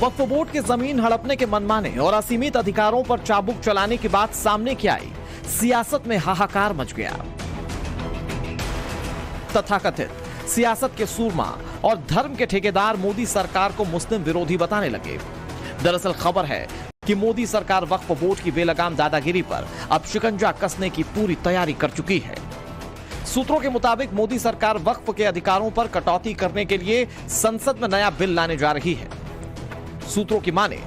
वक्फ board के जमीन हड़पने के मनमाने और असीमित अधिकारों पर चाबुक चलाने की बात सामने की आई, सियासत में हाहाकार मच गया। तथाकथित सियासत के सूरमा और धर्म के ठेकेदार मोदी सरकार को मुस्लिम विरोधी बताने लगे। दरअसल खबर है कि मोदी सरकार वक्फ बोर्ड की बेलगाम दादागिरी पर अब शिकंजा कसने की पूरी तैयारी कर चुकी है। सूत्रों के मुताबिक मोदी सरकार वक्फ के अधिकारों पर कटौती करने के लिए संसद में नया बिल लाने जा रही है। सूत्रों की माने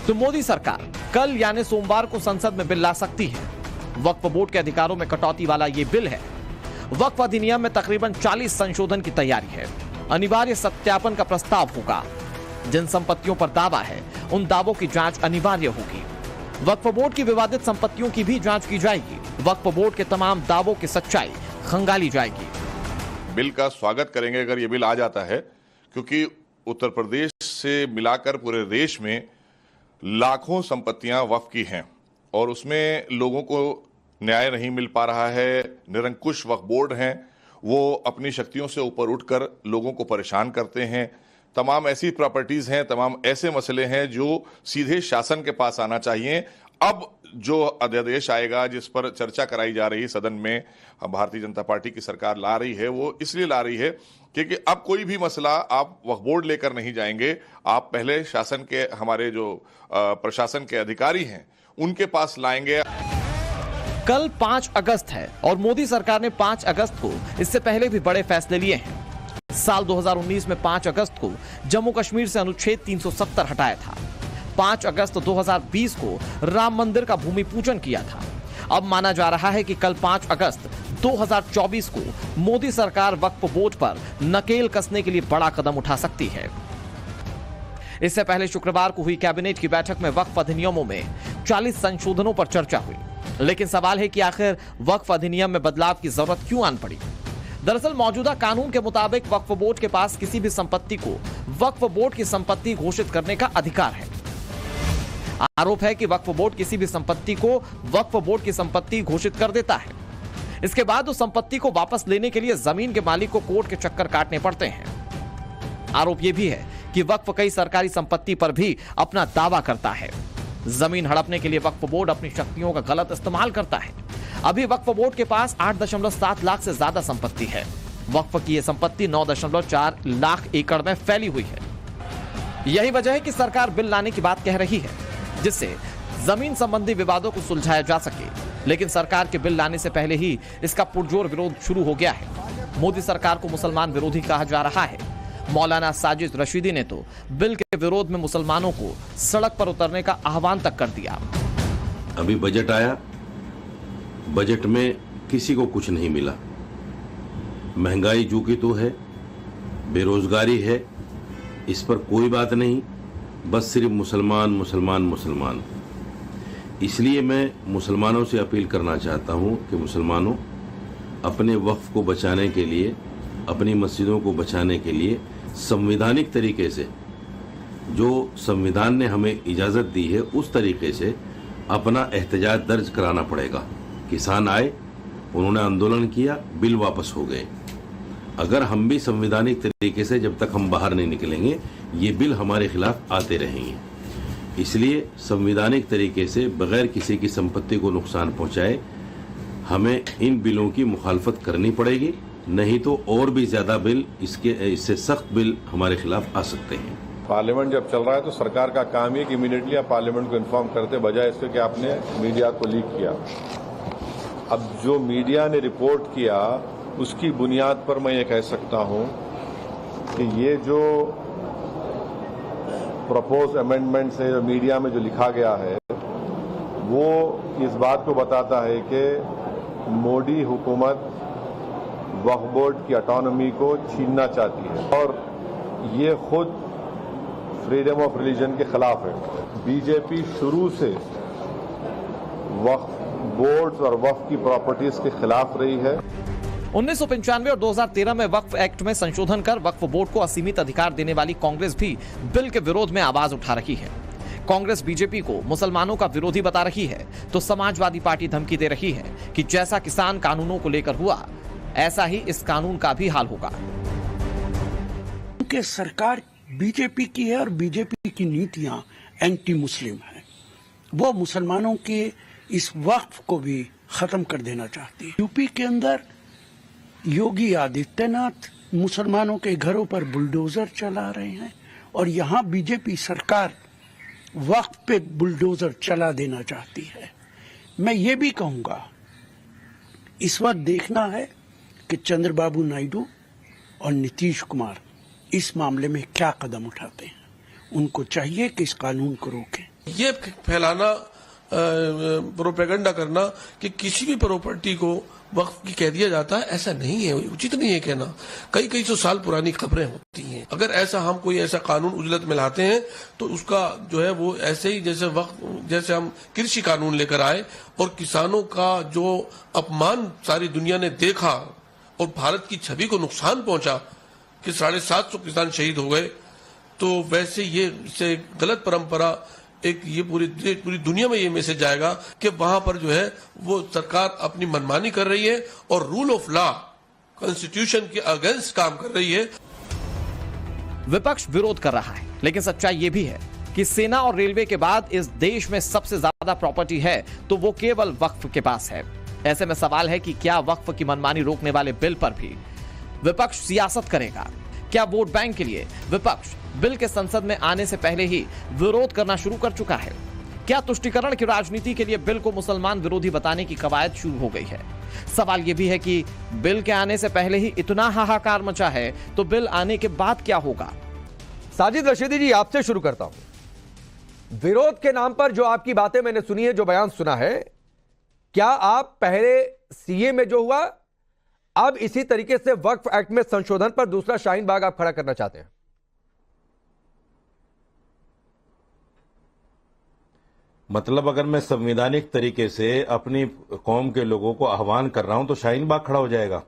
तो मोदी सरकार कल यानी सोमवार को संसद में बिल ला सकती है। वक्फ बोर्ड के अधिकारों में कटौती वाला यह बिल है। वक्फ अधिनियम में तकरीबन 40 संशोधन की तैयारी है। अनिवार्य सत्यापन का प्रस्ताव होगा। जिन संपत्तियों पर दावा है उन दावों की जांच अनिवार्य होगी। वक्फ बोर्ड की विवादित संपत्तियों की भी जांच की जाएगी। वक्फ बोर्ड के तमाम दावों की सच्चाई खंगाली जाएगी। बिल का स्वागत करेंगे अगर ये बिल आ जाता है, क्योंकि उत्तर प्रदेश से मिलाकर पूरे देश में लाखों संपत्तियां वक्फ की हैं और उसमें लोगों को न्याय नहीं मिल पा रहा है। निरंकुश वक्फ बोर्ड हैं, वो अपनी शक्तियों से ऊपर उठकर लोगों को परेशान करते हैं। तमाम ऐसी प्रॉपर्टीज हैं, तमाम ऐसे मसले हैं जो सीधे शासन के पास आना चाहिए। अब जो अध्यादेश आएगा जिस पर चर्चा कराई जा रही है सदन में, भारतीय जनता पार्टी की सरकार ला रही है, वो इसलिए ला रही है क्योंकि अब कोई भी मसला आप वक्फ बोर्ड लेकर नहीं जाएंगे। आप पहले शासन के हमारे जो प्रशासन के अधिकारी हैं उनके पास लाएंगे। कल 5 अगस्त है और मोदी सरकार ने 5 अगस्त को इससे पहले भी बड़े फैसले लिए हैं। साल 2019 में 5 अगस्त को जम्मू कश्मीर से अनुच्छेद 370 हटाया था। 5 अगस्त 2020 को राम मंदिर का भूमि पूजन किया था। अब माना जा रहा है कि कल 5 अगस्त 2024 को मोदी सरकार वक्फ बोर्ड पर नकेल कसने के लिए बड़ा कदम उठा सकती है। इससे पहले शुक्रवार को हुई कैबिनेट की बैठक में वक्फ अधिनियमों में 40 संशोधनों पर चर्चा हुई। लेकिन सवाल है कि आखिर वक्फ अधिनियम में बदलाव की जरूरत क्यों आन पड़ी। दरअसल मौजूदा कानून के मुताबिक वक्फ बोर्ड के पास किसी भी संपत्ति को वक्फ बोर्ड की संपत्ति घोषित करने का अधिकार है। आरोप है कि वक्फ बोर्ड किसी भी संपत्ति को वक्फ बोर्ड की संपत्ति घोषित कर देता है। इसके बाद उस संपत्ति को वापस लेने के लिए जमीन के मालिक को कोर्ट के चक्कर काटने पड़ते हैं। आरोप यह भी है कि वक्फ कई सरकारी संपत्ति पर भी अपना दावा करता है। जमीन हड़पने के लिए वक्फ बोर्ड अपनी शक्तियों का गलत इस्तेमाल करता है। अभी वक्फ बोर्ड के पास 8.7 लाख से ज्यादा संपत्ति है। वक्फ की यह संपत्ति 9.4 लाख एकड़ में फैली हुई है। यही वजह है कि सरकार बिल लाने की बात कह रही है जिससे जमीन संबंधी विवादों को सुलझाया जा सके। लेकिन सरकार के बिल लाने से पहले ही इसका पुरजोर विरोध शुरू हो गया है। मोदी सरकार को मुसलमान विरोधी कहा जा रहा है। मौलाना साजिद रशीदी ने तो बिल के विरोध में मुसलमानों को सड़क पर उतरने का आह्वान तक कर दिया। अभी बजट आया, बजट में किसी को कुछ नहीं मिला। महंगाई जो की तो है, बेरोजगारी है, इस पर कोई बात नहीं, बस सिर्फ मुसलमान मुसलमान मुसलमान। इसलिए मैं मुसलमानों से अपील करना चाहता हूं कि मुसलमानों अपने वक्फ को बचाने के लिए, अपनी मस्जिदों को बचाने के लिए संवैधानिक तरीके से, जो संविधान ने हमें इजाज़त दी है उस तरीके से अपना एहतजाज दर्ज कराना पड़ेगा। किसान आए, उन्होंने आंदोलन किया, बिल वापस हो गए। अगर हम भी संवैधानिक तरीके से जब तक हम बाहर नहीं निकलेंगे ये बिल हमारे खिलाफ आते रहेंगे। इसलिए संवैधानिक तरीके से बगैर किसी की संपत्ति को नुकसान पहुंचाए हमें इन बिलों की मुखालफत करनी पड़ेगी, नहीं तो और भी ज्यादा बिल, इससे सख्त बिल हमारे खिलाफ आ सकते हैं। पार्लियामेंट जब चल रहा है तो सरकार का काम है कि इमीडिएटली आप पार्लियामेंट को इन्फॉर्म करते, बजाय इसके कि आपने मीडिया को लीक किया। अब जो मीडिया ने रिपोर्ट किया उसकी बुनियाद पर मैं ये कह सकता हूं कि ये जो प्रपोज अमेंडमेंट से जो मीडिया में जो लिखा गया है वो इस बात को बताता है कि मोदी हुकूमत वक्फ बोर्ड की ऑटोनॉमी को छीनना चाहती है और ये खुद फ्रीडम ऑफ रिलीजन के खिलाफ है। बीजेपी शुरू से वक्फ बोर्ड्स और वक्फ की प्रॉपर्टीज के खिलाफ रही है। 1995 और 2013 में वक्फ एक्ट में संशोधन कर वक्फ बोर्ड को असीमित अधिकार देने वाली कांग्रेस भी बिल के विरोध में आवाज उठा रही है। कांग्रेस बीजेपी को मुसलमानों का विरोधी बता रही है तो समाजवादी पार्टी धमकी दे रही है कि जैसा किसान कानूनों को लेकर हुआ ऐसा ही इस कानून का भी हाल होगा। कि सरकार बीजेपी की है और बीजेपी की नीतियां एंटी मुस्लिम है। वो मुसलमानों के इस वक्फ को भी खत्म कर देना चाहती है। यूपी के अंदर योगी आदित्यनाथ मुसलमानों के घरों पर बुलडोजर चला रहे हैं और यहां बीजेपी सरकार वक्फ पे बुलडोजर चला देना चाहती है। मैं ये भी कहूंगा, इस वक्त देखना है कि चंद्रबाबू नायडू और नीतीश कुमार इस मामले में क्या कदम उठाते हैं। उनको चाहिए कि इस कानून को रोकें। ये फैलाना, प्रोपेगेंडा करना कि किसी भी प्रॉपर्टी को वक्फ की कह दिया जाता है, ऐसा नहीं है, उचित नहीं है कहना। कई सौ साल पुरानी खबरें होती हैं। अगर ऐसा हम कोई ऐसा कानून उजलत में लाते हैं तो उसका जो है वो ऐसे ही जैसे वक्फ, जैसे हम कृषि कानून लेकर आए और किसानों का जो अपमान सारी दुनिया ने देखा और भारत की छवि को नुकसान पहुंचा कि 750 किसान शहीद हो गए, तो वैसे ये इससे गलत परंपरा एक ये पूरी दुनिया में ये मैसेज जाएगा कि वहां पर जो है वो सरकार अपनी मनमानी कर रही है और रूल ऑफ लॉ, कॉन्स्टिट्यूशन के अगेंस्ट काम कर रही है। विपक्ष विरोध कर रहा है, लेकिन सच्चाई यह भी है कि सेना और रेलवे के बाद इस देश में सबसे ज्यादा प्रॉपर्टी है तो वो केवल वक्फ के पास है। ऐसे में सवाल है कि क्या वक्फ की मनमानी रोकने वाले बिल पर भी विपक्ष सियासत करेगा? क्या वोट बैंक के लिए विपक्ष बिल के संसद में आने से पहले ही विरोध करना शुरू कर चुका है? क्या तुष्टीकरण की राजनीति के लिए बिल को मुसलमान विरोधी बताने की कवायद शुरू हो गई है? सवाल यह भी है कि बिल के आने से पहले ही इतना हाहाकार मचा है तो बिल आने के बाद क्या होगा? साजिद रशीदी जी, आपसे शुरू करता हूं। विरोध के नाम पर जो आपकी बातें मैंने सुनी है, जो बयान सुना है, क्या आप पहले सीए में जो हुआ अब इसी तरीके से वक्फ एक्ट में संशोधन पर दूसरा शाहीन बाग आप खड़ा करना चाहते हैं? मतलब अगर मैं संवैधानिक तरीके से अपनी कौम के लोगों को आह्वान कर रहा हूं तो शाहीन बाग खड़ा हो जाएगा?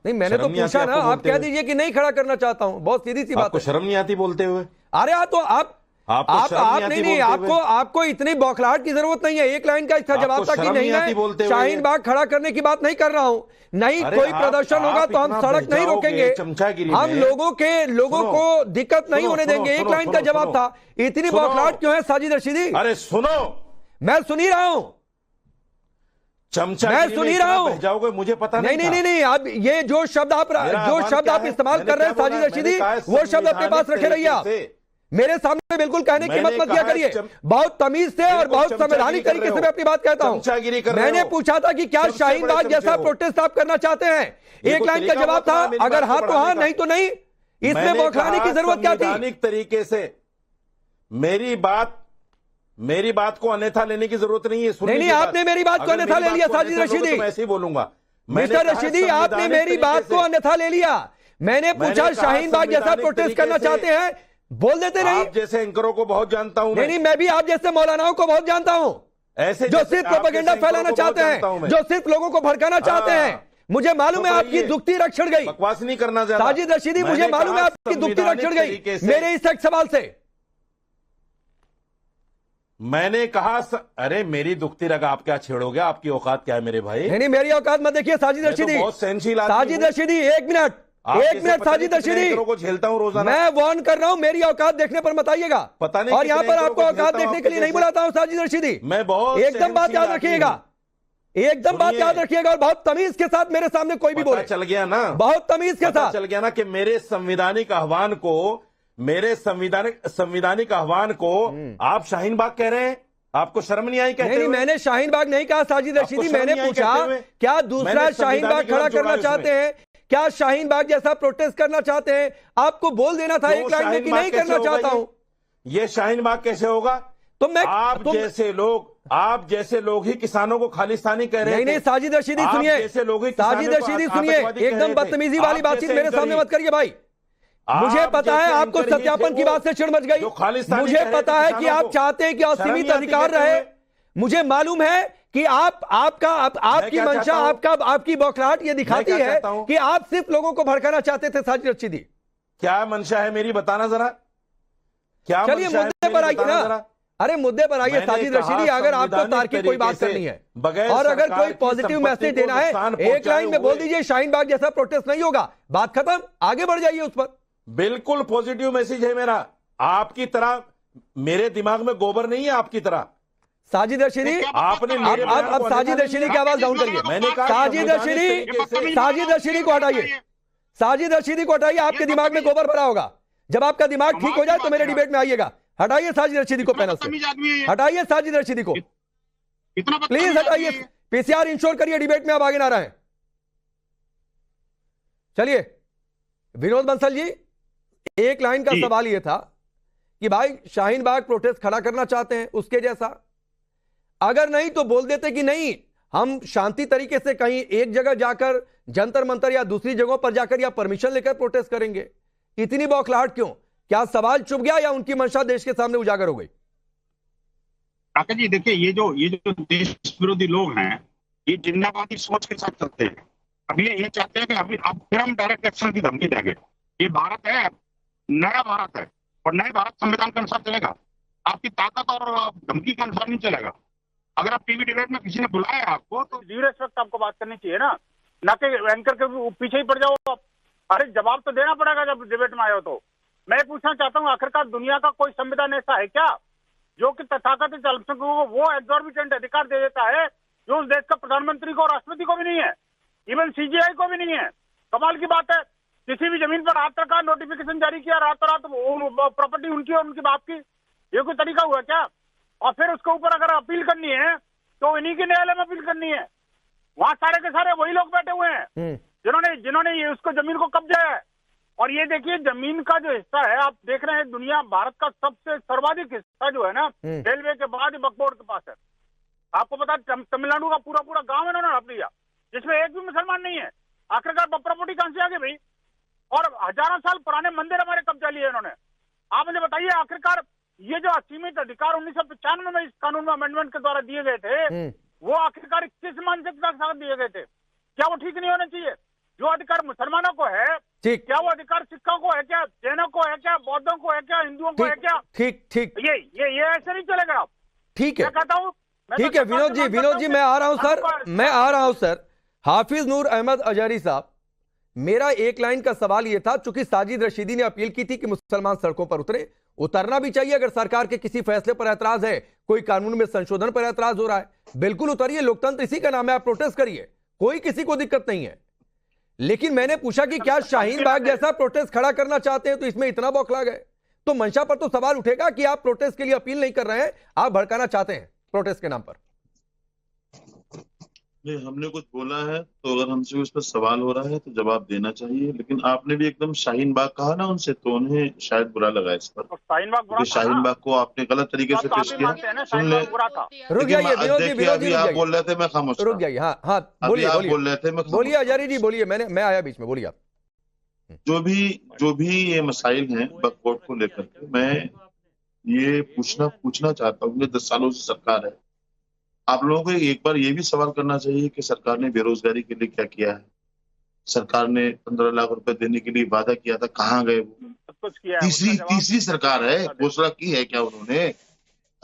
नहीं, मैंने तो पूछा ना, आप कह दीजिए कि नहीं खड़ा करना चाहता हूं। बहुत सीधी सी बात है। आपको शर्म नहीं आती बोलते हुए? अरे तो आप नहीं, आपको इतनी बौखलाहट की जरूरत नहीं है। एक लाइन का इसका जवाब था कि नहीं, मैं शाहीन बाग खड़ा करने की बात नहीं कर रहा हूं। नहीं, कोई प्रदर्शन होगा तो हम सड़क नहीं रोकेंगे, हम लोगों को दिक्कत नहीं होने देंगे। एक लाइन का जवाब था। इतनी बौखलाहट क्यों है साजिद रशीदी? अरे सुनो, मैं सुन ही रहा हूं, मैं सुन ही रहा हूं। जाओगे मुझे पता नहीं, अब ये जो शब्द आप इस्तेमाल कर रहे हैं साजिद रशीदी, वो शब्द अपने पास रखे रहिए। आप मेरे सामने बिल्कुल कहने की मत किया करिए। बहुत तमीज से और बहुत संवैधानिक तरीके से मैं अपनी बात कहता हूं। मैंने पूछा था कि क्या शाहीन बाग जैसा प्रोटेस्ट आप करना चाहते हैं? एक लाइन का जवाब था, अगर हाँ तो हाँ, नहीं तो नहीं। इसमें बौखलाने की जरूरत क्या थी? संवैधानिक तरीके से मेरी बात को अन्यथा लेने की जरूरत नहीं है। नहीं, आपने मेरी बात को अन्यथा ले लिया साजिद रशीदी। मैं ऐसे ही बोलूंगा। मिस्टर रशीदी, आपने मेरी बात को अन्यथा ले लिया। मैंने पूछा शाहीन बाग जैसा प्रोटेस्ट करना चाहते हैं, बोल देते नहीं। आप जैसे एंकरों को बहुत जानता हूं। नहीं, मैं भी आप जैसे मौलानाओं को बहुत जानता हूं, ऐसे जो सिर्फ प्रोपेगेंडा फैलाना चाहते हैं, जो सिर्फ लोगों को भड़काना चाहते हैं। मुझे मालूम है आपकी दुखती रग छिड़ गई। बकवास नहीं करना ज्यादा। साजिद रशीदी, मुझे मालूम है आपकी दुखती रग छिड़ गई मेरे इस एक सवाल से। मैंने कहा अरे मेरी दुखती रग आप क्या छेड़ोगे? आपकी औकात क्या है मेरे भाई? नहीं, मेरी औकात मत देखिए साजिद रशीदी। बहुत सहनशील आदमी। साजिद रशीदी, एक मिनट साजिद रशीदी, को झेलता हूं रोजाना। मैं वार्न कर रहा हूं, मेरी औकात देखने पर मत आइएगा। पता नहीं, और यहां पर आपको औकात देखने के लिए नहीं बुलाता हूं साजिद रशीदी। मैं बहुत एकदम बात याद रखिएगा, एकदम बात याद रखिएगा। और बहुत तमीज के साथ मेरे सामने कोई भी बोले। चल गया ना, बहुत तमीज के साथ चल गया ना कि मेरे संवैधानिक आह्वान को आप शाहीन बाग कह रहे हैं। आपको शर्म नहीं आई? नहीं, मैंने शाहीन बाग नहीं कहा साजिद रशीदी। मैंने पूछा क्या दूसरा शाहीन बाग खड़ा करना चाहते हैं? क्या शाहीन बाग जैसा प्रोटेस्ट करना चाहते हैं? आपको बोल देना था एक लाइन में कि नहीं करना चाहता हूं। ये शाहीन बाग कैसे होगा? तो मैं आप जैसे लोग ही किसानों को खालिस्तानी कह रहे हैं। नहीं, साजिद रशीदी सुनिए, साजिद रशीदी सुनिए, एकदम बदतमीजी वाली बातचीत मेरे सामने मत करिए भाई। मुझे पता है आपको सत्यापन की बात से चिढ़ मच गई। मुझे पता है कि आप चाहते हैं कि असीमित अधिकार रहे। मुझे मालूम है कि आपकी मंशा, आपकी बौखलाहट ये दिखाती है कि आप सिर्फ लोगों को भड़काना चाहते थे साजिद रशीदी। क्या मंशा है मेरी, बताना जरा। क्या चलिए मुद्दे पर आइए ना। अरे मुद्दे पर आइए साजिद रशीदी। अगर आपको तार्किक कोई बात करनी है और अगर कोई पॉजिटिव मैसेज देना है, एक लाइन में बोल दीजिए शाहीन बाग जैसा प्रोटेस्ट नहीं होगा, बात खत्म, आगे बढ़ जाइए उस पर। बिल्कुल पॉजिटिव मैसेज है मेरा। आपकी तरह मेरे दिमाग में गोबर नहीं है, आपकी तरह। साजिद रशीदी, आपने मेरे अब साजिद रशीदी की आवाज डाउन करिए। मैंने कहा साजिद रशीदी को हटाइए, साजिद रशीदी को हटाइए। आपके दिमाग में गोबर भरा होगा, जब आपका दिमाग ठीक हो जाए तो मेरे डिबेट में आइएगा। हटाइए साजिद रशीदी को पैनल से, हटाइए साजिद रशीदी को, प्लीज हटाइए। पीसीआर इंश्योर करिए, डिबेट में आप आगे ना रहे। चलिए विनोद बंसल जी, एक लाइन का सवाल यह था कि भाई शाहीन बाग प्रोटेस्ट खड़ा करना चाहते हैं उसके जैसा, अगर नहीं तो बोल देते कि नहीं हम शांति तरीके से कहीं एक जगह जाकर जंतर मंतर या दूसरी जगहों पर जाकर या परमिशन लेकर प्रोटेस्ट करेंगे। इतनी बौखलाहट क्यों? क्या सवाल चुप गया या उनकी मंशा देश के सामने उजागर हो गई? काका जी देखिए, ये जो देश विरोधी लोग हैं, ये जिन्नाबादी सोच के साथ चलते हैं। अभी ये चाहते हैं कि अभी अब फिर हम डायरेक्ट एक्शन की धमकी देंगे। ये भारत है, नया भारत है, और नए भारत संविधान के अनुसार चलेगा, आपकी ताकत और धमकी के अनुसार नहीं चलेगा। अगर आप टीवी डिबेट में किसी ने बुलाया आपको तो ड्यू रिस्पेक्ट आपको बात करनी चाहिए ना कि एंकर के पीछे ही पड़ जाओ। अरे जवाब तो देना पड़ेगा जब डिबेट में आए हो तो। मैं पूछना चाहता हूँ, आखिरकार दुनिया का कोई संविधान ऐसा है क्या जो कि तथाकथित अल्पसंख्यकों को वो एग्जॉर्बिटेंट अधिकार दे देता है जो उस देश का प्रधानमंत्री को और राष्ट्रपति को भी नहीं है, इवन सीजीआई को भी नहीं है? कमाल की बात है, किसी भी जमीन पर हाथ रखा, नोटिफिकेशन जारी किया, रातों रात प्रॉपर्टी उनकी और उनके बाप की। ये कोई तरीका हुआ क्या? और फिर उसके ऊपर अगर अपील करनी है तो इन्हीं के न्यायालय में अपील करनी है। वहां सारे के सारे वही लोग बैठे हुए हैं जिन्होंने ये उसको जमीन को कब्जा है। और ये देखिए, जमीन का जो हिस्सा है, आप देख रहे हैं दुनिया भारत का सबसे सर्वाधिक हिस्सा जो है ना, रेलवे के बाद वक्फ बोर्ड के पास है। आपको पता है तमिलनाडु का पूरा गांव इन्होंने हड़प लिया, जिसमें एक भी मुसलमान नहीं है। आखिरकार प्रॉपर्टी कहां से आ गई भाई? और हजारों साल पुराने मंदिर हमारे कब्जा लिए इन्होंने। आप मुझे बताइए, आखिरकार ये जो असीमित अधिकार 1995 में इस कानून में अमेंडमेंट के द्वारा दिए गए थे, वो आखिरकार किस मानसिकता के साथ दिए गए थे? क्या वो ठीक नहीं होने चाहिए? जो अधिकार मुसलमानों को है, क्या वो अधिकार सिखों को है क्या, जैनों को है क्या, बौद्धों को है क्या, हिंदुओं को है क्या? ठीक ये ऐसे नहीं चलेगा। आप ठीक है, कहता हूँ ठीक है विनोद जी मैं आ रहा हूं सर। हाफिज नूर अहमद अजहरी साहब, मेरा एक लाइन का सवाल यह था, चूंकि साजिद रशीदी ने अपील की थी कि मुसलमान सड़कों पर उतरना भी चाहिए। अगर सरकार के किसी फैसले पर ऐतराज है, कोई कानून में संशोधन पर ऐतराज हो रहा है, बिल्कुल उतरिए, लोकतंत्र इसी का नाम है, आप प्रोटेस्ट करिए, कोई किसी को दिक्कत नहीं है। लेकिन मैंने पूछा कि क्या शाहीन बाग जैसा प्रोटेस्ट खड़ा करना चाहते हैं तो इसमें इतना बौखला गए? तो मंशा पर तो सवाल उठेगा कि आप प्रोटेस्ट के लिए अपील नहीं कर रहे हैं, आप भड़काना चाहते हैं प्रोटेस्ट के नाम पर। नहीं, हमने कुछ बोला है तो अगर हमसे उस पर सवाल हो रहा है तो जवाब देना चाहिए। लेकिन आपने भी एकदम शाहीन बाग कहा ना उनसे, तो उन्हें शायद बुरा लगा इस पर। शाहीन बाग को आपने गलत तरीके से पेश किया। सुन ले, रुक जाइए अभी आप बोल रहे थे, मैं खामोश रुक जाइए। हाँ बोलिए, आप बोल रहे थे, मैं बोलिए अजहरी जी बोलिए, मैं आया बीच में, बोलिए आप। जो भी ये मसाइल हैं वक्फ बोर्ड को लेकर के, मैं ये पूछना चाहता हूँ, 10 सालों से सरकार है, आप लोगों को एक बार ये भी सवाल करना चाहिए कि सरकार ने बेरोजगारी के लिए क्या किया है। सरकार ने 15 लाख रुपए देने के लिए वादा किया था, कहाँ गए वो? तीसरी सरकार है, घोषणा की है क्या उन्होंने?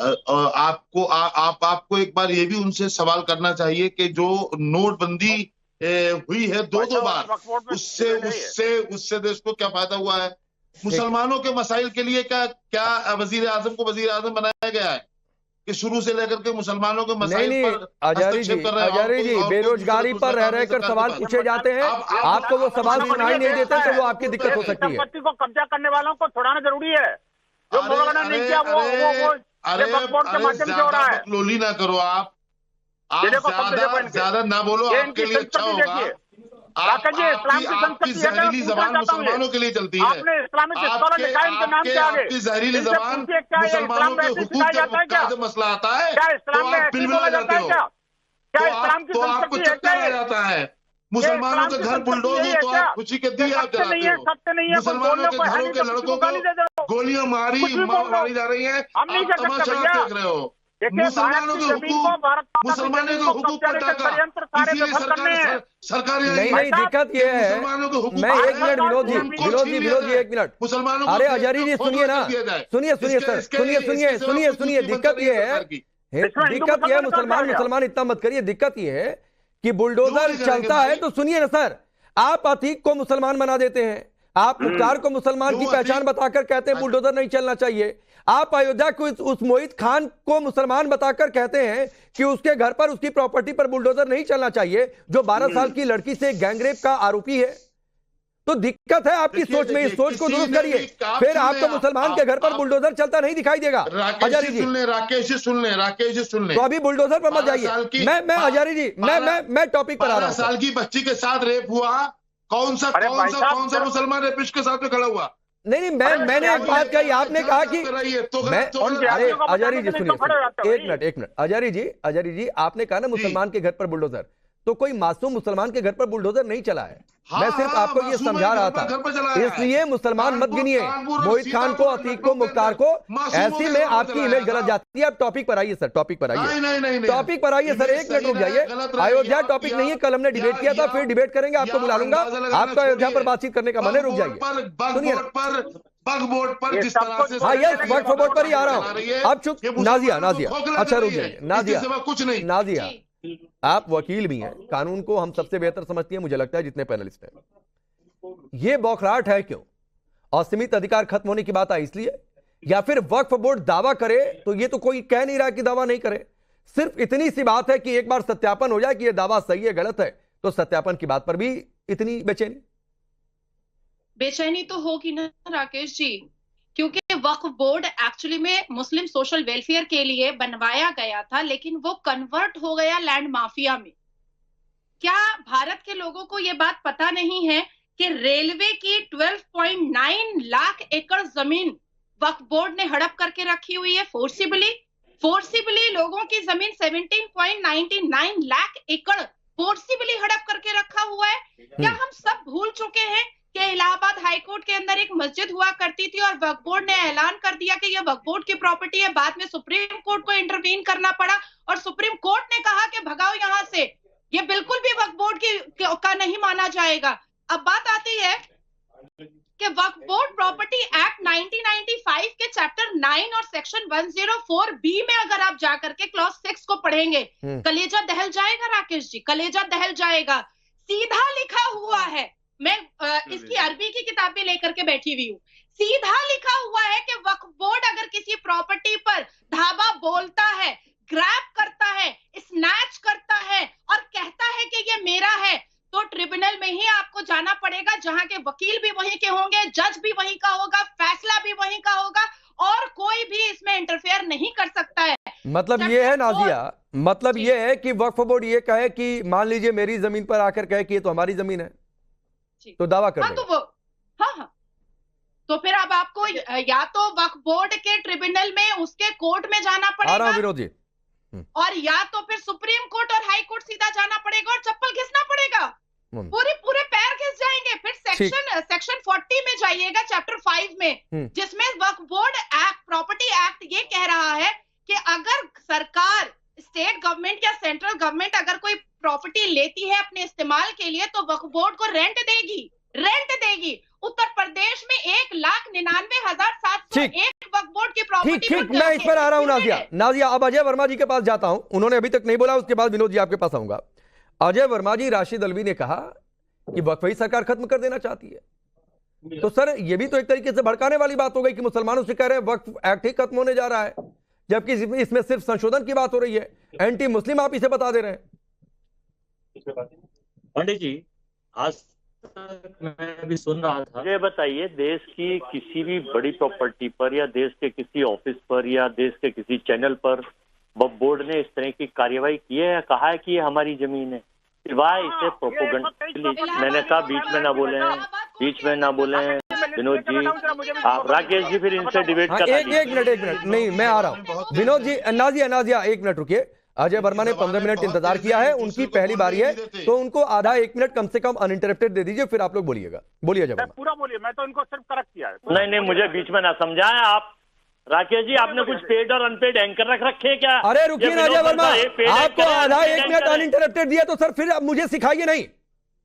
आपको एक बार ये भी उनसे सवाल करना चाहिए कि जो नोटबंदी हुई है दो बार, उससे देश को क्या फायदा हुआ है? मुसलमानों के मसाइल के लिए क्या वजीर आजम को वजीर आजम बनाया गया है कि शुरू से लेकर के मुसलमानों के मसाइल पर हस्तक्षेप कर रहे हैं? बेरोजगारी पर रह सवाल पूछे जाते हैं, आपको वो सवाल सुनाई नहीं देते तो वो आपकी दिक्कत हो सकती है। संपत्ति को कब्जा करने वालों को छुड़ाना जरूरी है। जो मौलाना ने किया वो वक्फ बोर्ड के माध्यम से हो रहा है। लोली ना करो, आप ज्यादा ना बोलो, आपके लिए अच्छा होगा। आपकी जहरीली जबान मुसलमानों के लिए चलती है। आपकी जहरीली जबान मुसलमानों के हुकूक का जब मसला आता है तो आप बिलबिला जाते हो, तो आपको चक्कर आ जाता है। मुसलमानों के घर बुलडोज हो तो आप खुशी के दिए आप जलाते हो। मुसलमानों के घरों के लड़कों को गोलियां मारी जा रही हैं, आप तमाशा देख रहे हो। मुसलमानों के हुकूक पर डाका, इसीलिए सरकार नहीं दिक्कत ये है। मैं 1 मिनट विनोद जी 1 मिनट। अरे अजहरी जी सुनिए ना, सुनिए सर, सुनिए। दिक्कत ये है मुसलमान इतना मत करिए। दिक्कत ये है कि बुलडोजर चलता है तो सुनिए ना सर, आप अतीक को मुसलमान बना देते हैं, आप मुख्तार को मुसलमान की पहचान बताकर कहते हैं बुलडोजर नहीं चलना चाहिए। आप अयोध्या को उस मोहित खान को मुसलमान बताकर कहते हैं कि उसके घर पर, उसकी प्रॉपर्टी पर बुलडोजर नहीं चलना चाहिए, जो 12 साल की लड़की से गैंगरेप का आरोपी है। तो दिक्कत है आपकी सोच में, इस सोच को दुरुस्त करिए, फिर आपको मुसलमान के घर पर बुलडोजर चलता नहीं दिखाई देगा। राकेश जी सुन ले। तो अभी बुलडोजर पर मत जाइए। मैं हजारी जी, मैं टॉपिक पर आ रहा हूं। 12 साल की बच्ची के साथ रेप हुआ, कौन सा मुसलमान रेपिस्ट के साथ में खड़ा हुआ? नहीं, मैंने एक बात कही, आपने कहा कि अरे हजारी जी सुनिए, एक मिनट हजारी जी, आपने कहा ना मुसलमान के घर पर बुलडोजर, तो कोई मासूम मुसलमान के घर पर बुलडोजर नहीं चला है। मैं सिर्फ आपको ये समझा रहा था, इसलिए मुसलमान मत गिनिए मोहित खान को, अतीक को, मुख्तार को। ऐसी में आपकी इमेज गलत जाती है। आप टॉपिक पर आइए सर, टॉपिक पर आइए सर। 1 मिनट रुक जाइए। अयोध्या टॉपिक नहीं है, कल हमने डिबेट किया था, फिर डिबेट करेंगे, आपको बुला लूंगा। आपका अयोध्या पर बातचीत करने का मन है, रुक जाइए, सुनिए। हाँ यस, वक्फ बोर्ड पर ही आ रहा हूँ। अब चुप, नाजिया, अच्छा रुक जाइए। नाजिया, आप वकील भी हैं, कानून को हम सबसे बेहतर समझती हैं मुझे लगता है जितने पैनलिस्ट हैं। ये बौखलाहट है क्यों? असीमित अधिकार खत्म होने की बात आई इसलिए, या फिर वक्फ बोर्ड दावा करे तो ये तो कोई कह नहीं रहा कि दावा नहीं करे, सिर्फ इतनी सी बात है कि एक बार सत्यापन हो जाए कि ये दावा सही है गलत है, तो सत्यापन की बात पर भी इतनी बेचैनी तो होगी ना राकेश जी, क्योंकि वक्फ बोर्ड एक्चुअली में मुस्लिम सोशल वेलफेयर के लिए बनवाया गया था, लेकिन वो कन्वर्ट हो गया लैंड माफिया में। क्या भारत के लोगों को ये बात पता नहीं है कि रेलवे की 12.9 लाख एकड़ जमीन वक्फ बोर्ड ने हड़प करके रखी हुई है फोर्सिबली लोगों की जमीन 17.99 लाख एकड़ फोर्सिबली हड़प करके रखा हुआ है। क्या हम सब भूल चुके हैं कि इलाहाबाद हाईकोर्ट के अंदर एक मस्जिद हुआ करती थी और वक्फ बोर्ड ने ऐलान कर दिया कि यह वक्फ बोर्ड की प्रॉपर्टी है। बाद में सुप्रीम कोर्ट को इंटरवीन करना पड़ा और सुप्रीम कोर्ट ने कहा कि भगाओ यहां से, ये बिल्कुल भी वक्फ बोर्ड का नहीं माना जाएगा। अब बात आती है कि वक्फ बोर्ड प्रॉपर्टी एक्ट 1995 के चैप्टर 9 और सेक्शन 104B में अगर आप जाकर के क्लॉज 6 को पढ़ेंगे, कलेजा दहल जाएगा राकेश जी, कलेजा दहल जाएगा। सीधा लिखा हुआ है, मैं इसकी अरबी की किताबें लेकर के बैठी हुई हूँ, सीधा लिखा हुआ है कि वक्फ बोर्ड अगर किसी प्रॉपर्टी पर धावा बोलता है, ग्रैब करता है, स्नैच करता है और कहता है कि ये मेरा है, तो ट्रिब्यूनल में ही आपको जाना पड़ेगा, जहां के वकील भी वहीं के होंगे, जज भी वहीं का होगा, फैसला भी वहीं का होगा और कोई भी इसमें इंटरफेयर नहीं कर सकता है। मतलब ये है नाजिया, मतलब ये है कि वक्फ बोर्ड ये कहे कि मान लीजिए मेरी जमीन पर आकर कहे कि ये तो हमारी जमीन है, तो दावा कर तो वो हाँ, तो फिर अब आपको या तो वक्फ बोर्ड के ट्रिब्यूनल में उसके कोर्ट में जाना पड़ेगा विनोद जी, और या तो फिर सुप्रीम कोर्ट और हाई कोर्ट सीधा जाना पड़ेगा और चप्पल घिसना पड़ेगा, पूरे पैर घिस जाएंगे। फिर सेक्शन 40 में जाइएगा, चैप्टर 5 में, जिसमें वक्फ बोर्ड एक्ट, प्रॉपर्टी एक्ट ये कह रहा है कि अगर सरकार, स्टेट गवर्नमेंट या सेंट्रल गवर्नमेंट अगर कोई प्रॉपर्टी लेती है अपने इस्तेमाल के लिए तो वक्फ बोर्ड को रेंट देगी। उत्तर प्रदेश में 1,99,701 वक्फ बोर्ड की प्रॉपर्टी। ठीक, मैं इस पर आ रहा हूं नाजिया। अब अजय वर्मा जी के पास जाता हूं, उन्होंने अभी तक नहीं बोला, उसके बाद विनोद जी आपके पास आऊंगा। अजय वर्मा जी, राशिद अलवी ने कहा कि वक्फ सरकार खत्म कर देना चाहती है, तो सर ये भी तो एक तरीके से भड़काने वाली बात हो गई कि मुसलमानों से कह रहे हैं वक्फ एक्ट ही खत्म होने जा रहा है, जबकि इसमें सिर्फ संशोधन की बात हो रही है। एंटी मुस्लिम आप इसे बता दे रहे हैं। पंडित जी, आज मैं भी सुन रहा था, ये बताइए, देश की किसी भी बड़ी प्रॉपर्टी पर या देश के किसी ऑफिस पर या देश के किसी चैनल पर वक्फ बोर्ड ने इस तरह की कार्यवाही की है या कहा है कि ये हमारी जमीन है, सिवाय इसे प्रोपोगंडा। मैंने कहा बीच में ना बोले विनोद जी, आप राकेश जी फिर इनसे डिबेट कर। एक मिनट नहीं, मैं आ रहा हूँ विनोद जी। नाजिया 1 मिनट रुकिए। अजय वर्मा ने 15 मिनट इंतजार किया है, उनकी पहली बारी है, तो उनको आधा 1 मिनट कम से कम अनइंटरप्टेड दे दीजिए, फिर आप लोग बोलिएगा। बोलिए अजय वर्मा। पूरा बोलिए, मैं तो इनको सिर्फ करेक्ट किया है। नहीं, मुझे बीच में ना समझाएं आप। राकेश जी, आपने कुछ पेड और अनपेड एंकर रख रखे क्या? अरे रुकिए ना अजय वर्मा, आपको आधा 1 मिनट अनइंटरप्टेड दिया, तो सर फिर अब मुझे सिखाइए नहीं,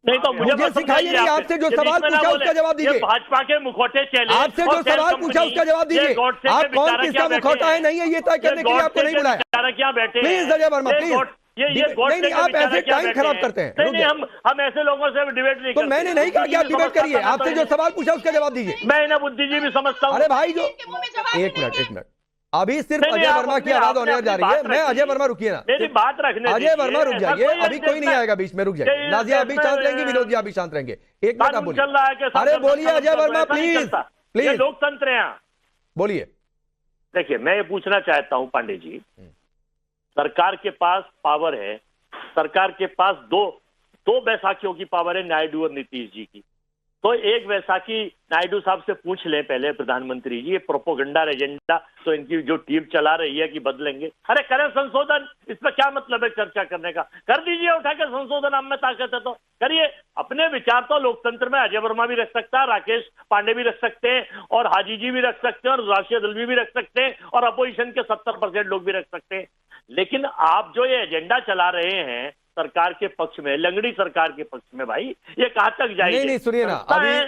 तो मुझे सिखाइए नहीं। आपसे जो सवाल पूछा उसका जवाब दीजिए। भाजपा के मुखौटे चले, आपसे जो सवाल पूछा उसका जवाब दीजिए। आप कौन किसका मुखौटा है नहीं है ये तय करने के लिए आपको नहीं बुलाया। क्या बैठे प्लीज अजय वर्मा, प्लीज नहीं, आप ऐसे टाइम खराब करते हैं। नहीं, हम ऐसे लोगों से डिबेट नहीं तो करते। मैंने नहीं कहा कि आप डिबेट करिए, आपसे जो सवाल पूछा उसका जवाब दीजिए। मैं इन्हें बुद्धिजीवी समझता हूँ। अरे भाई, जो एक मिनट, अभी सिर्फ अजय वर्मा की आवाज होने जा रही है। मैं अजय वर्मा, रुकिए ना, मेरी बात रखने अजय वर्मा रुक जाइए, अभी कोई नहीं आएगा बीच में, रुक जाइए। नाजिया अभी शांत रहेंगे, विनोद जी अभी शांत रहेंगे। एक मिनट आप बोलिए। अरे बोलिए अजय वर्मा, प्लीज प्लीज, लोकतंत्र है यहाँ, बोलिए। देखिए, मैं ये पूछना चाहता हूं पांडे जी, सरकार के पास पावर है, सरकार के पास दो बैसाखियों की पावर है, नायडू और नीतीश जी की। तो एक वैसाखी नायडू साहब से पूछ लें पहले, प्रधानमंत्री जी, ये प्रोपोगंडा एजेंडा तो इनकी जो टीम चला रही है कि बदलेंगे, अरे करें संशोधन, इसमें क्या मतलब है चर्चा करने का? कर दीजिए उठा के संशोधन, हम में ताकत है तो करिए। अपने विचार तो लोकतंत्र में अजय वर्मा भी रख सकता है, राकेश पांडे भी रख सकते हैं, और हाजी जी भी रख सकते हैं, और राष्ट्रीय दल भी रख सकते हैं, और अपोजिशन के 70% लोग भी रख सकते हैं। लेकिन आप जो ये एजेंडा चला रहे हैं सरकार के पक्ष में, लंगड़ी सरकार के पक्ष में, भाई ये कहां तक जाएगी? नहीं, सुनिए ना,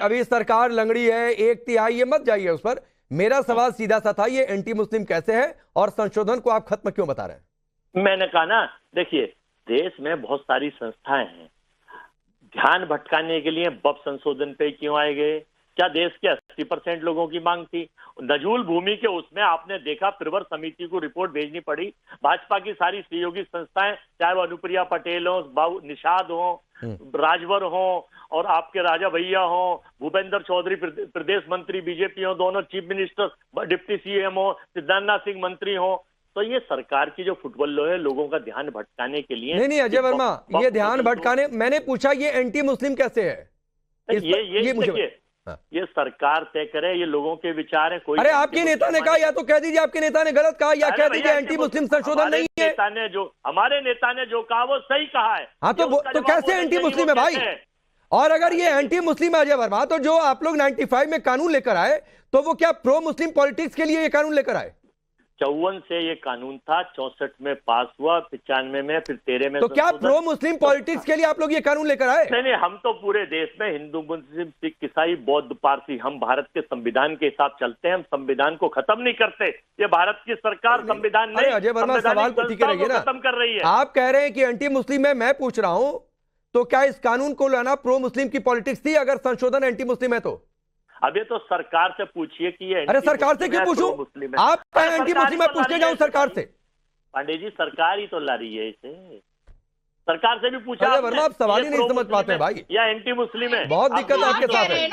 अभी सरकार लंगड़ी है, 1/3, ये मत जाइए उस पर। मेरा सवाल सीधा सा था, ये एंटी मुस्लिम कैसे है और संशोधन को आप खत्म क्यों बता रहे हैं? मैंने कहा ना, देखिए, देश में बहुत सारी संस्थाएं हैं, ध्यान भटकाने के लिए बब संशोधन पे क्यों आए गए? क्या देश के 80% लोगों की मांग थी? नजूल भूमि के उसमें आपने देखा, प्रवर समिति को रिपोर्ट भेजनी पड़ी। भाजपा की सारी सहयोगी संस्थाएं, चाहे वो अनुप्रिया पटेल हो, निषाद हो, राजवर हो, और आपके राजा भैया हो, भूपेंद्र चौधरी प्रदेश मंत्री बीजेपी हो, दोनों चीफ मिनिस्टर, डिप्टी सीएम हो, सिद्धार्थनाथ सिंह मंत्री हो, तो ये सरकार की जो फुटबॉल है लोगों का ध्यान भटकाने के लिए। नहीं अजय वर्मा, ये ध्यान भटकाने, मैंने पूछा ये एंटी मुस्लिम कैसे है? ये सरकार तय करे, ये लोगों के विचार है। कोई, अरे आपके नेता ने कहा, या तो कह दीजिए आपके नेता ने गलत कहा, या कह दीजिए एंटी मुस्लिम संशोधन नहीं है। हमारे नेता ने जो कहा वो सही कहा है। हाँ, तो कैसे एंटी मुस्लिम है भाई? और अगर ये एंटी मुस्लिम है अजय वर्मा, तो जो आप लोग 95 में कानून लेकर आए, तो वो क्या प्रो मुस्लिम पॉलिटिक्स के लिए ये कानून लेकर आए? 54 से ये कानून था, 64 में पास हुआ, 95 में, फिर 13 में। तो क्या प्रो मुस्लिम पॉलिटिक्स के लिए आप लोग ये कानून लेकर आए? नहीं, हम तो पूरे देश में हिंदू, मुस्लिम, सिख, ईसाई, बौद्ध, पारसी, हम भारत के संविधान के हिसाब चलते हैं, हम संविधान को खत्म नहीं करते। ये भारत की सरकार संविधान नहीं, अजय वर्मा सवाल पर टिके रहिए ना, खत्म कर रही है। आप कह रहे हैं कि एंटी मुस्लिम है, मैं पूछ रहा हूं, तो क्या इस कानून को लाना प्रो मुस्लिम की पॉलिटिक्स थी? अगर संशोधन एंटी मुस्लिम है तो अभी तो सरकार से पूछिए कि ये, अरे सरकार से क्यों पूछूं? आप एंटी मुस्लिम है, पूछने जाऊं सरकार से? पांडे जी, सरकार ही तो ला रही है इसे, सरकार से भी पूछा। अजय वर्मा, आप सवाल ही नहीं समझ पाते हैं भाई, या एंटी मुस्लिम है? बहुत दिक्कत आपके साथ है,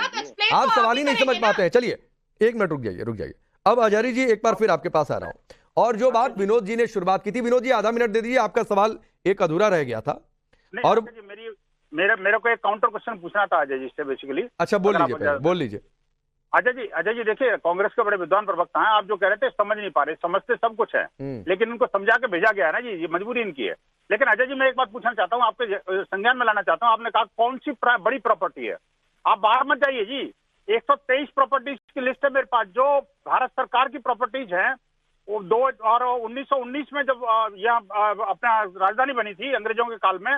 आप सवाल ही नहीं समझ पाते हैं। चलिए एक मिनट रुक जाइए। अब अजहरी जी, एक बार फिर आपके पास आ रहा हूं, और जो बात विनोद जी ने शुरुआत की थी, विनोद जी आधा मिनट दे दीजिए, आपका सवाल एक अधूरा रह गया था। और मेरे को एक काउंटर क्वेश्चन पूछना था अजय जी से बेसिकली। अच्छा, बोल लीजिए। अजय जी देखिए, कांग्रेस के बड़े विद्वान प्रवक्ता हैं, आप जो कह रहे थे समझ नहीं पा रहे, समझते सब कुछ है, लेकिन उनको समझा के भेजा गया है ना जी, ये मजबूरी इनकी है। लेकिन अजय जी, मैं एक बात पूछना चाहता हूँ, आपके संज्ञान में लाना चाहता हूँ, आपने कहा कौन सी बड़ी प्रॉपर्टी है? आप बाहर मत जाइए जी, 123 प्रॉपर्टीज की लिस्ट है मेरे पास, जो भारत सरकार की प्रॉपर्टीज है। वो 1919 में जब यहाँ अपना राजधानी बनी थी अंग्रेजों के काल में,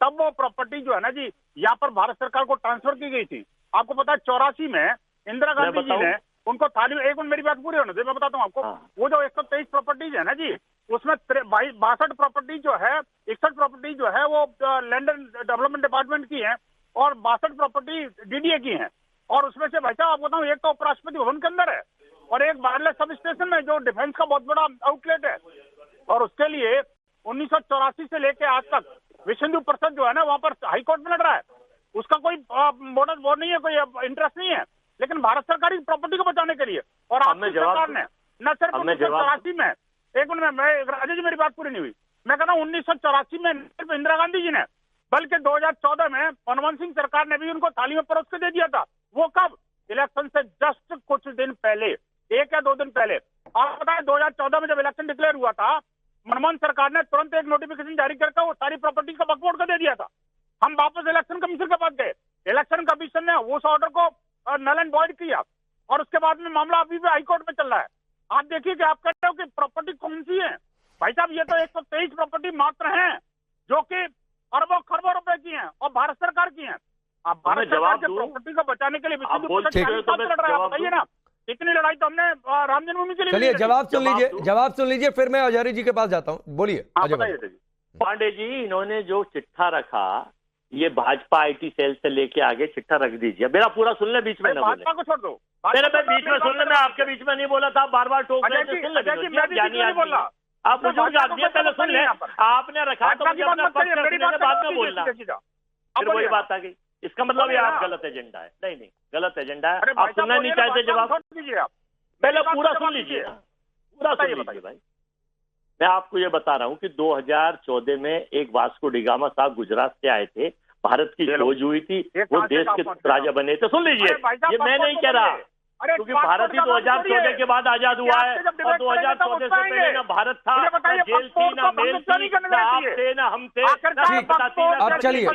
तब वो प्रॉपर्टी जो है ना जी, यहाँ पर भारत सरकार को ट्रांसफर की गई थी। आपको पता है 84 में इंदिरा गांधी जी ने उनको थाली में, एक मिनट मेरी बात पूरी होने दे, मैं बताता हूँ आपको। वो जो 123 प्रॉपर्टीज है ना जी, उसमें 62 प्रॉपर्टी जो है, 61 प्रॉपर्टी जो है वो लैंड डेवलपमेंट डिपार्टमेंट की है, और 62 प्रॉपर्टी डीडीए की है। और उसमें से भाई साहब आपको बताऊँ, एक तो उपराष्ट्रपति भवन के अंदर है, और एक वायरलेस सब स्टेशन में जो डिफेंस का बहुत बड़ा आउटलेट है। और उसके लिए 1984 से लेके आज तक विश्व हिंदू परिषद जो है ना, वहां पर हाईकोर्ट में लड़ रहा है, उसका कोई मॉडल वो नहीं है, कोई इंटरेस्ट नहीं है, लेकिन भारत सरकार की प्रॉपर्टी को बचाने के लिए। और आपकी सरकार ने न सिर्फ 1984 में, एक मिनट में, अजय जी मेरी बात पूरी नहीं हुई, मैं कहता हूँ 1984 में सिर्फ इंदिरा गांधी जी ने, बल्कि 2014 में मनमोहन सिंह सरकार ने भी उनको थाली में परोस के दे दिया था। वो कब? इलेक्शन से जस्ट कुछ दिन पहले, 1 या 2 दिन पहले। आप बताएं, 2014 में जब इलेक्शन डिक्लेयर हुआ था, मनमोहन सरकार ने तुरंत एक नोटिफिकेशन जारी करके वो सारी प्रॉपर्टी का बकवाड़ कर दे दिया था। हम वापस इलेक्शन कमीशन के पास गए, इलेक्शन कमीशन ने उस ऑर्डर को नल एंड वॉइड किया, और उसके बाद में मामला अभी भी हाईकोर्ट में चल रहा है। आप देखिए कि आप कहते हो कि प्रॉपर्टी कौन सी है? भाई साहब, ये तो 123 प्रॉपर्टी मात्र हैं, जो कि अरबों खरबों रुपए की हैं और भारत सरकार की हैं। आप भारत सरकार के प्रॉपर्टी को बचाने के लिए लड़ रहा है, बताइए ना, इतनी लड़ाई तो हमने राम जन्मभूमि के लिए। चलिए जवाब सुन लीजिए, फिर मैं अजहरी जी के पास जाता हूँ। बोलिए। पांडे जी, इन्होंने जो चिट्ठा रखा, ये भाजपा आईटी सेल से लेके आगे चिट्ठा रख दीजिए। मेरा पूरा सुन ले, बीच में ना बोले। भाजपा को छोड़ दो, मेरे में बीच में सुन ले, मैं आपके बीच में नहीं बोला था, बार बार टोक रहे थे, सुन ले। आप बुजुर्ग आदमी है, पहले सुन ले। आपने रखा तो मुझे अपना पक्ष रखने बाद में बोलना, फिर वही बात आ गई। इसका मतलब ये आप गलत एजेंडा है। नहीं, गलत एजेंडा है। आप सुनना नहीं चाहते जवाब, पहले पूरा सुन लीजिए, पूरा सुन लीजिए भाई। मैं आपको ये बता रहा हूँ कि 2014 में एक वास्को डिगामा साहब गुजरात से आए थे, भारत की खोज हुई थी, वो देश के राजा बने थे। सुन लीजिए, ये मैं नहीं कह रहा, क्योंकि भारत ही 2014 के बाद आजाद हुआ है, और 2014 से पहले ना भारत था, ना जेल थी, ना मेल थी, ना आप थे, ना हम थे। अब चलिए,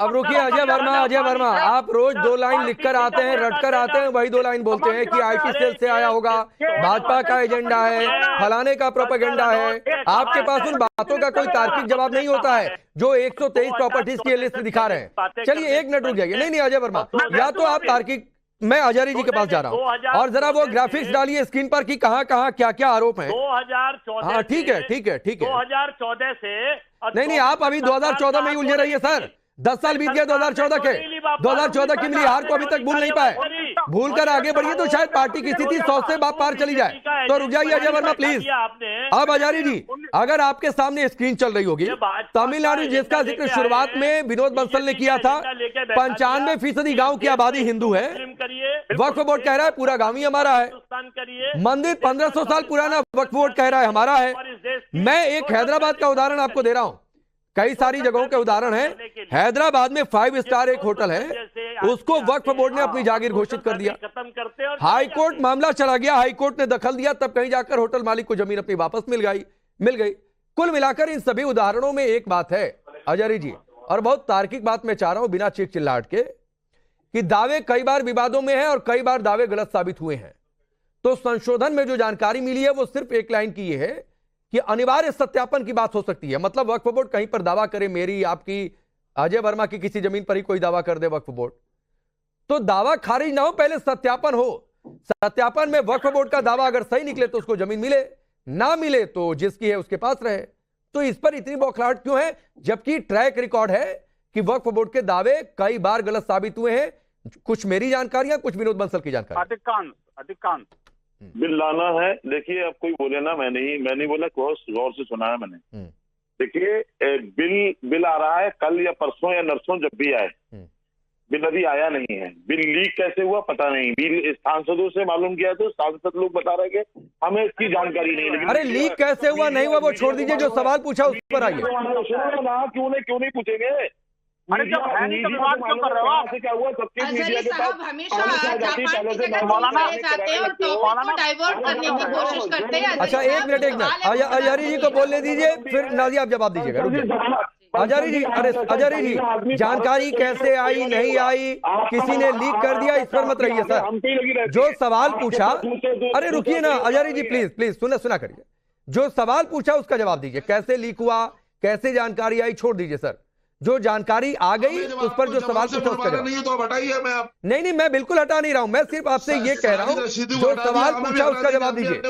अब रुकिए अजय वर्मा, आप रोज 2 लाइन लिखकर आते हैं, रटकर आते हैं, वही 2 लाइन बोलते हैं कि आईटी सेल से आया होगा, भाजपा का एजेंडा है, फलाने का प्रोपेगेंडा है। आपके पास उन बातों का कोई तार्किक जवाब नहीं होता है जो 123 प्रॉपर्टीज की लिस्ट दिखा रहे हैं। चलिए 1 मिनट रुक जाइए। नहीं अजय वर्मा, या तो आप तार्किक, मैं आचार्य जी के पास जा रहा हूं, और जरा वो ग्राफिक्स डालिए स्क्रीन पर कि कहां कहां क्या क्या आरोप हैं। 2014, हाँ ठीक है 2014 से नहीं, आप अभी 2014 में ही उलझे रहिए सर। 10 साल बीत गए 2014 के, 2014 की मिली हार को अभी तक भूल नहीं पाए। भूल कर आगे बढ़िए तो शायद पार्टी की स्थिति 100 से पार चली जाए। तो रुक जाइए अजय वर्मा प्लीज। अब आचार्य जी, अगर आपके सामने स्क्रीन चल रही होगी, तमिलनाडु जिसका जिक्र शुरुआत में विनोद बंसल ने किया था, 95% गांव की आबादी हिंदू है। वक्फ बोर्ड कह रहा है पूरा गांव ही हमारा है। मंदिर 1500 साल पुराना वक्फ बोर्ड कह रहा है हमारा है। मैं एक हैदराबाद का उदाहरण आपको दे रहा हूं, कई सारी जगहों के उदाहरण है। हैदराबाद में 5 स्टार एक होटल है, उसको वक्फ बोर्ड ने अपनी जागीर घोषित कर दिया। हाई कोर्ट मामला चला गया, हाई कोर्ट ने दखल दिया, तब कहीं जाकर होटल मालिक को जमीन अपनी वापस मिल गई। कुल मिलाकर इन सभी उदाहरणों में एक बात है अजय जी, और बहुत तार्किक बात मैं चाह रहा हूं बिना चीख चिल्लाहट के, कि दावे कई बार विवादों में हैं और कई बार दावे गलत साबित हुए हैं। तो संशोधन में जो जानकारी मिली है वो सिर्फ एक लाइन की ये है कि अनिवार्य सत्यापन की बात हो सकती है। मतलब वक्फ बोर्ड कहीं पर दावा करे, मेरी आपकी अजय वर्मा की किसी जमीन पर ही कोई दावा कर दे वक्फ बोर्ड, तो दावा खारिज ना हो, पहले सत्यापन हो। सत्यापन में वक्फ बोर्ड का दावा अगर सही निकले तो उसको जमीन मिले, ना मिले तो जिसकी है उसके पास रहे। तो इस पर इतनी बौखलाहट क्यों है, जबकि ट्रैक रिकॉर्ड है कि वक्फ बोर्ड के दावे कई बार गलत साबित हुए हैं। कुछ मेरी जानकारियां, कुछ विनोद बंसल की जानकारी। अधिकांश बिल लाना है। देखिए, अब कोई बोले ना, मैं नहीं बोला, गौर से सुना है मैंने। देखिए, बिल आ रहा है कल या परसों या नरसों, जब भी आए, बिल अभी आया नहीं है। बिल लीक कैसे हुआ पता नहीं, बिल सांसदों से मालूम किया तो सांसद लोग बता रहे कि हमें इसकी जानकारी नहीं। लेकिन अरे लीक कैसे हुआ नहीं हुआ वो छोड़ दीजिए, जो सवाल पूछा उस पर आइए। क्यों नहीं पूछेंगे? अरे जब है नहीं तो विवाद क्यों कर रहे हो आप? क्या हुआ सबके मीडिया के पास डाइवर्ट करने की कोशिश करते हैं। अच्छा एक मिनट अजारी जी को बोलने दीजिए, फिर नाज़िया आप जवाब दीजिएगा। अजारी जी, अरे अजारी जी, जानकारी कैसे आई नहीं आई, किसी ने लीक कर दिया, इस पर मत रहिए सर। जो सवाल पूछा, अरे रुकिए ना अजारी जी, प्लीज सुना करिए। जो सवाल पूछा उसका जवाब दीजिए, कैसे लीक हुआ, कैसे जानकारी आई, छोड़ दीजिए सर। जो जानकारी आ गई उस पर जो सवाल पूछा उसका जवाब नहीं, तो हटाइए। मैं आप नहीं, मैं बिल्कुल हटा नहीं रहा हूं, मैं सिर्फ आपसे ये कह रहा हूं जो सवाल पूछा उसका जवाब दीजिए।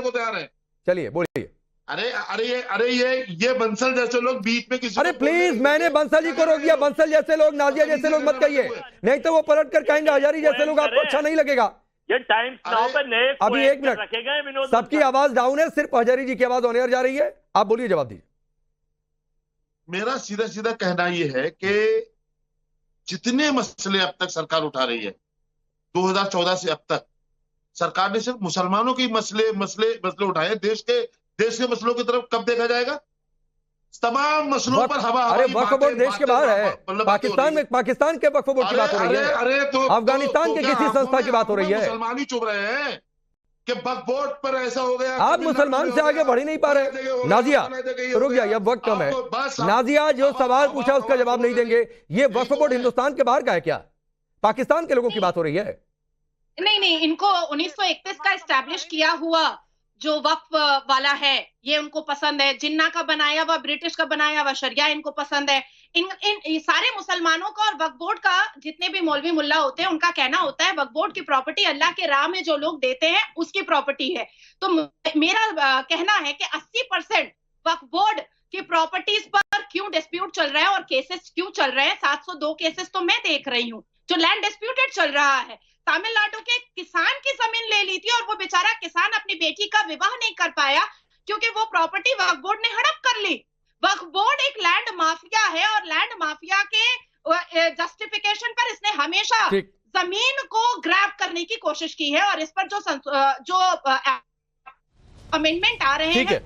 चलिए बोलिए। अरे ये बंसल जैसे लोग बीच में किसी, अरे प्लीज, मैंने बंसल जी को रोक दिया। बंसल जैसे लोग, नाज़िया जैसे लोग मत कहिए, नहीं तो वो पलट कर कहेंगे हजारी जैसे लोग, आपको अच्छा नहीं लगेगा। ये टाइम्स नाउ पे नए अभी एक मिनट, सबकी आवाज डाउन है, सिर्फ हजारी जी की आवाज ऑन एयर जा रही है। आप बोलिए, जवाब दीजिए। मेरा सीधा कहना यह है कि जितने मसले अब तक सरकार उठा रही है, 2014 से अब तक सरकार ने सिर्फ मुसलमानों के मसले उठाए। देश के मसलों की तरफ कब देखा जाएगा? तमाम मसलों पर हवा। अरे वक्फ बोर्ड देश के बाहर है, पाकिस्तान के वक्फ बोर्ड की बात हो रही है। अरे तो अफगानिस्तान के किसी संस्था की बात हो रही है। मुसलमान ही चुप रहे हैं कि वक्फ बोर्ड पर ऐसा हो गया। आप मुसलमान से आगे बढ़ ही नहीं पा रहे। नाज़िया रुक जाइए, अब वक्त कम है। नाज़िया जो सवाल पूछा उसका जवाब नहीं देंगे। ये वक्फ बोर्ड हिंदुस्तान के बाहर का है क्या? पाकिस्तान के लोगों की बात हो रही है। नहीं, इनको 1931 का एस्टैब्लिश किया हुआ जो वक्फ वाला है ये उनको पसंद है। जिन्ना का बनाया हुआ, ब्रिटिश का बनाया हुआ शरिया इनको पसंद है। इन सारे मुसलमानों का और वक्फ बोर्ड का, जितने भी मौलवी मुल्ला होते हैं, उनका कहना होता है वक्फ बोर्ड की प्रॉपर्टी अल्लाह के राह में जो लोग देते हैं उसकी प्रॉपर्टी है। तो मेरा कहना है कि 80% वक्फ बोर्ड कि प्रॉपर्टीज पर क्यों डिस्प्यूट चल रहा है और केसेस क्यों चल रहे हैं। 702 केसेस तो मैं देख रही हूँ जो लैंड डिस्प्यूटेड चल रहा है। तमिलनाडु के किसान की जमीन ले ली थी और वो बेचारा किसान अपनी बेटी का विवाह नहीं कर पाया क्योंकि वो प्रॉपर्टी वक्फ बोर्ड ने हड़प कर ली। वक्फ बोर्ड एक लैंड माफिया है और लैंड माफिया के जस्टिफिकेशन पर इसने हमेशा जमीन को ग्रैब करने की कोशिश की है और इस पर जो अमेंडमेंट आ रहे हैं।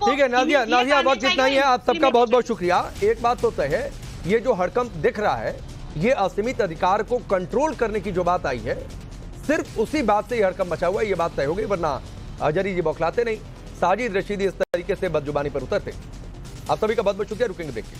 ठीक है नाजिया वक्त इतना ही है। आप सबका बहुत बहुत शुक्रिया। एक बात तो तय है, ये जो हड़कंप दिख रहा है ये असीमित अधिकार को कंट्रोल करने की जो बात आई है, सिर्फ उसी बात से ये हड़कंप मचा हुआ है, ये बात तय हो गई, वरना अजहरी जी बौखलाते नहीं, साजिद रशीदी इस तरीके से बदजुबानी पर उतरते। आप सभी का बहुत बहुत शुक्रिया। रुकेंगे देखिए।